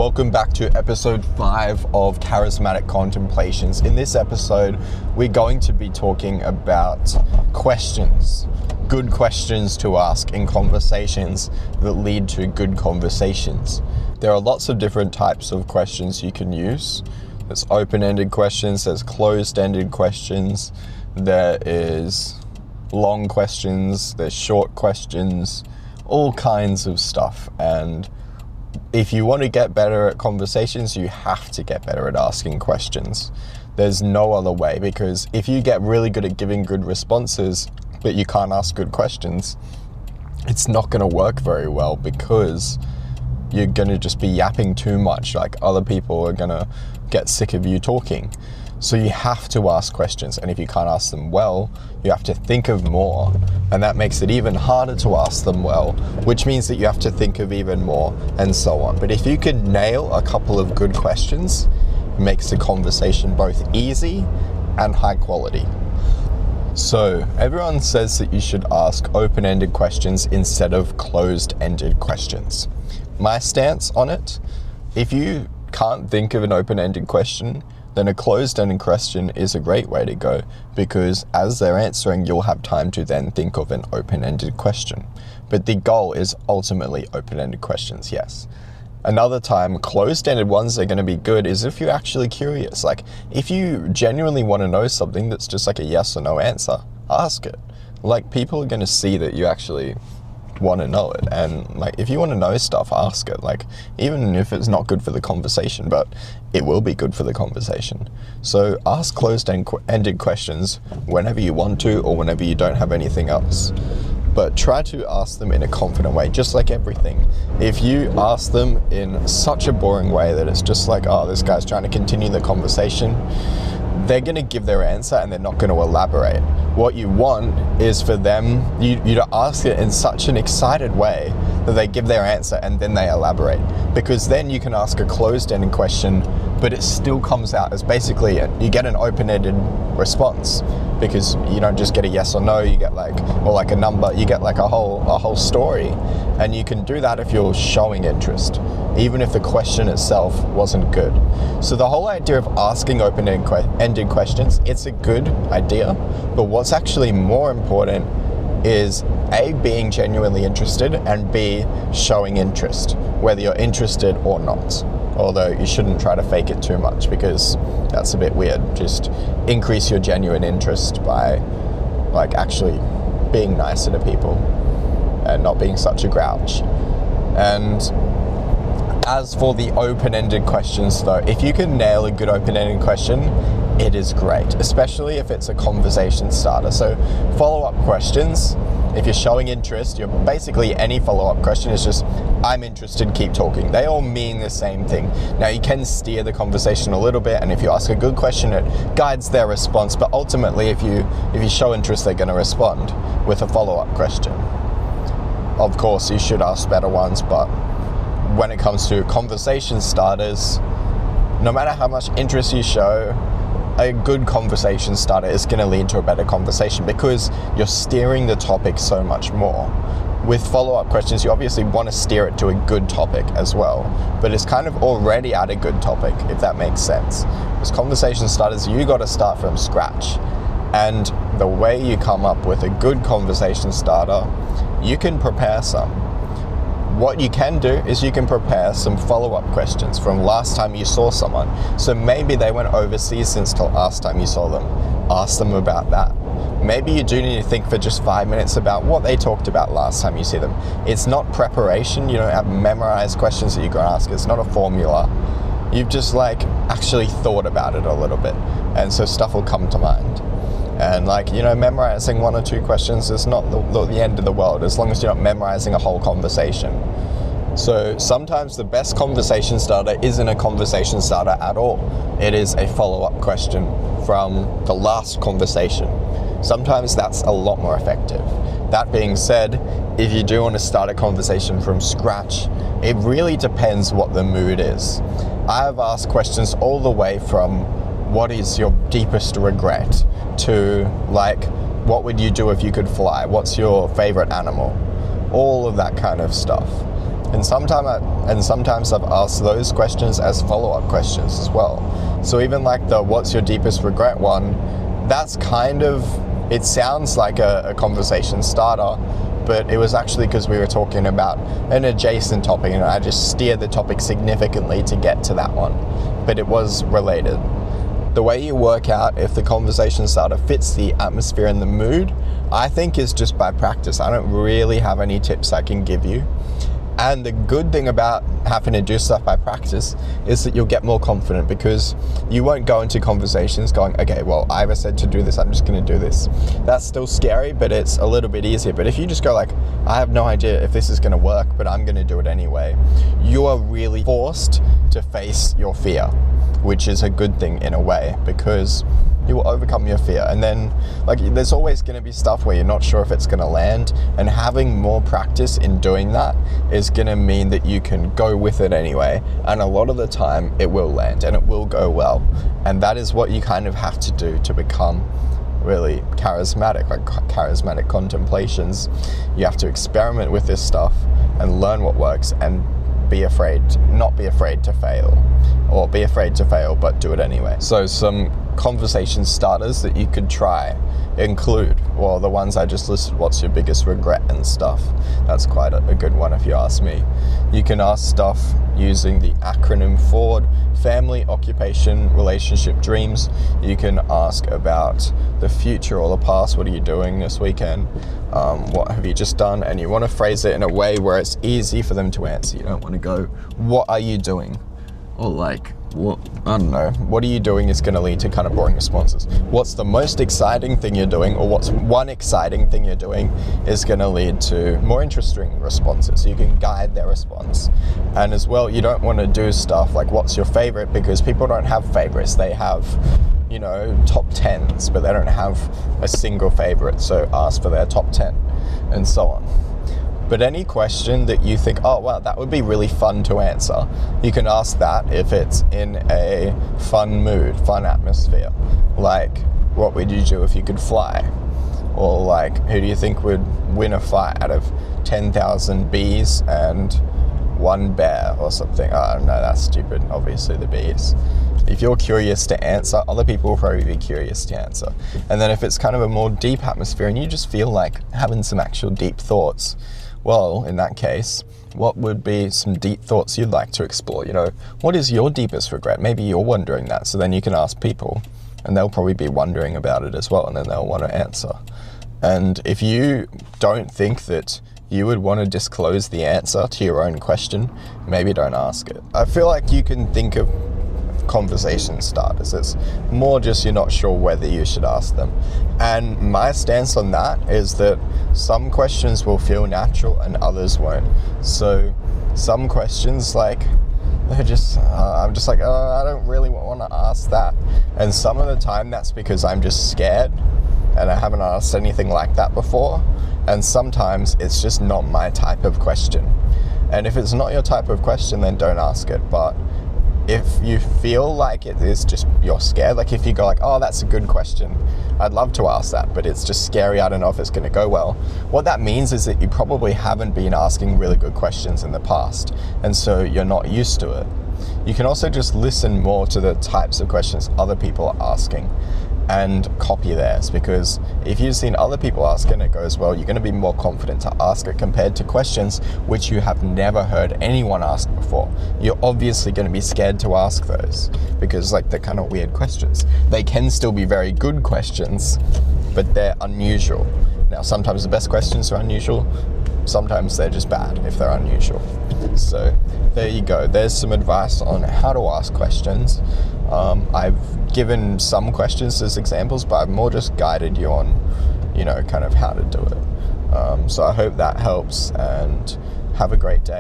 Welcome back to episode 5 of Charismatic Contemplations. In this episode, we're going to be talking about questions, good questions to ask in conversations that lead to good conversations. There are lots of different types of questions you can use. There's open-ended questions, there's closed-ended questions, there is long questions, there's short questions, all kinds of stuff. And if you want to get better at conversations, you have to get better at asking questions. There's no other way, because if you get really good at giving good responses, but you can't ask good questions, it's not going to work very well, because you're going to just be yapping too much. Like, other people are going to get sick of you talking. So you have to ask questions, and if you can't ask them well, you have to think of more, and that makes it even harder to ask them well, which means that you have to think of even more, and so on. But if you can nail a couple of good questions, it makes the conversation both easy and high quality. So everyone says that you should ask open-ended questions instead of closed-ended questions. My stance on it: if you can't think of an open-ended question, then a closed-ended question is a great way to go, because as they're answering, you'll have time to then think of an open-ended question. But the goal is ultimately open-ended questions, yes. Another time, closed-ended ones are going to be good is if you're actually curious. Like, if you genuinely want to know something that's just like a yes or no answer, ask it. Like, people are going to see that you actually want to know it, and like, if you want to know stuff, ask it. Like, even if it's not good for the conversation, but it will be good for the conversation. So ask closed-ended questions whenever you want to, or whenever you don't have anything else, but try to ask them in a confident way. Just like everything, if you ask them in such a boring way that it's just like, oh, this guy's trying to continue the conversation, they're going to give their answer and they're not going to elaborate. What you want is for them, you to ask it in such an excited way that they give their answer and then they elaborate. Because then you can ask a closed-ended question, but it still comes out as basically, you get an open-ended response. Because you don't just get a yes or no, you get like, or like a number, you get like a whole story. And you can do that if you're showing interest, even if the question itself wasn't good. So the whole idea of asking open-ended questions, it's a good idea, but what's actually more important is A, being genuinely interested, and B, showing interest, whether you're interested or not. Although you shouldn't try to fake it too much, because that's a bit weird. Just increase your genuine interest by like actually being nicer to people and not being such a grouch. And as for the open-ended questions though, if you can nail a good open-ended question, it is great, especially if it's a conversation starter. So follow-up questions, if you're showing interest, you're basically, any follow-up question is just, I'm interested, keep talking. They all mean the same thing. Now, you can steer the conversation a little bit, and if you ask a good question, it guides their response, but ultimately, if you show interest, they're going to respond with a follow-up question. Of course, you should ask better ones, but when it comes to conversation starters, no matter how much interest you show, a good conversation starter is going to lead to a better conversation, because you're steering the topic so much more. With follow-up questions, you obviously want to steer it to a good topic as well, but it's kind of already at a good topic, if that makes sense. As conversation starters, you got to start from scratch. And the way you come up with a good conversation starter, you can prepare some. What you can do is you can prepare some follow-up questions from last time you saw someone. So maybe they went overseas since the last time you saw them. Ask them about that. Maybe you do need to think for just 5 minutes about what they talked about last time you see them. It's not preparation. You don't have memorized questions that you're going to ask. It's not a formula. You've just like actually thought about it a little bit. And so stuff will come to mind. And like, memorizing 1 or 2 questions is not the end of the world, as long as you're not memorizing a whole conversation. So sometimes the best conversation starter isn't a conversation starter at all. It is a follow-up question from the last conversation. Sometimes that's a lot more effective. That being said, if you do want to start a conversation from scratch, it really depends what the mood is. I have asked questions all the way from, what is your deepest regret, to like, what would you do if you could fly? What's your favorite animal? All of that kind of stuff. And sometimes I've asked those questions as follow-up questions as well. So even like the what's your deepest regret one, that's kind of, it sounds like a conversation starter, but it was actually because we were talking about an adjacent topic and I just steered the topic significantly to get to that one. But it was related. The way you work out if the conversation starter fits the atmosphere and the mood, I think, is just by practice. I don't really have any tips I can give you. And the good thing about having to do stuff by practice is that you'll get more confident, because you won't go into conversations going, okay, well, Ivor said to do this, I'm just going to do this. That's still scary, but it's a little bit easier. But if you just go like, I have no idea if this is going to work, but I'm going to do it anyway, you are really forced to face your fear, which is a good thing in a way, because you will overcome your fear. And then like there's always going to be stuff where you're not sure if it's going to land, and having more practice in doing that is going to mean that you can go with it anyway, and a lot of the time it will land and it will go well. And that is what you kind of have to do to become really charismatic, like charismatic contemplations. You have to experiment with this stuff and learn what works, and not be afraid to fail, or be afraid to fail but do it anyway. So some conversation starters that you could try include, well, the ones I just listed, what's your biggest regret and stuff. That's quite a good one if you ask me. You can ask stuff using the acronym FORD: family, occupation, relationship, dreams. You can ask about the future or the past. What are you doing this weekend? What have you just done? And you want to phrase it in a way where it's easy for them to answer. You don't want to go, what are you doing? Or like, what, I don't know, what are you doing is going to lead to kind of boring responses. What's the most exciting thing you're doing, or what's one exciting thing you're doing, is going to lead to more interesting responses. So you can guide their response. And as well, you don't want to do stuff like what's your favorite, because people don't have favorites. They have, you know, top 10s, but they don't have a single favorite. So ask for their top 10 and so on. But any question that you think, oh, wow, that would be really fun to answer, you can ask that if it's in a fun mood, fun atmosphere. Like, what would you do if you could fly? Or like, who do you think would win a fight out of 10,000 bees and one bear or something? Oh, no, that's stupid. Obviously the bees. If you're curious to answer, other people will probably be curious to answer. And then if it's kind of a more deep atmosphere and you just feel like having some actual deep thoughts, well, in that case, what would be some deep thoughts you'd like to explore? You know, what is your deepest regret? Maybe you're wondering that. So then you can ask people, and they'll probably be wondering about it as well, and then they'll want to answer. And if you don't think that you would want to disclose the answer to your own question, maybe don't ask it. I feel like you can think of conversation starters. It's more just you're not sure whether you should ask them. And my stance on that is that some questions will feel natural and others won't. So some questions, like, they're just, I'm just like, oh, I don't really want to ask that. And some of the time that's because I'm just scared and I haven't asked anything like that before. And sometimes it's just not my type of question. And if it's not your type of question, then don't ask it. But if you feel like it is just you're scared, like if you go like, oh, that's a good question, I'd love to ask that, but it's just scary, I don't know if it's going to go well. What that means is that you probably haven't been asking really good questions in the past, and so you're not used to it. You can also just listen more to the types of questions other people are asking and copy theirs, because if you've seen other people ask and it goes well, you're going to be more confident to ask it compared to questions which you have never heard anyone ask before. You're obviously going to be scared to ask those because like they're kind of weird questions. They can still be very good questions, but they're unusual. Now, sometimes the best questions are unusual, sometimes they're just bad if they're unusual. So there you go. There's some advice on how to ask questions. I've given some questions as examples, but I've more just guided you on, you know, kind of how to do it. So I hope that helps, and have a great day.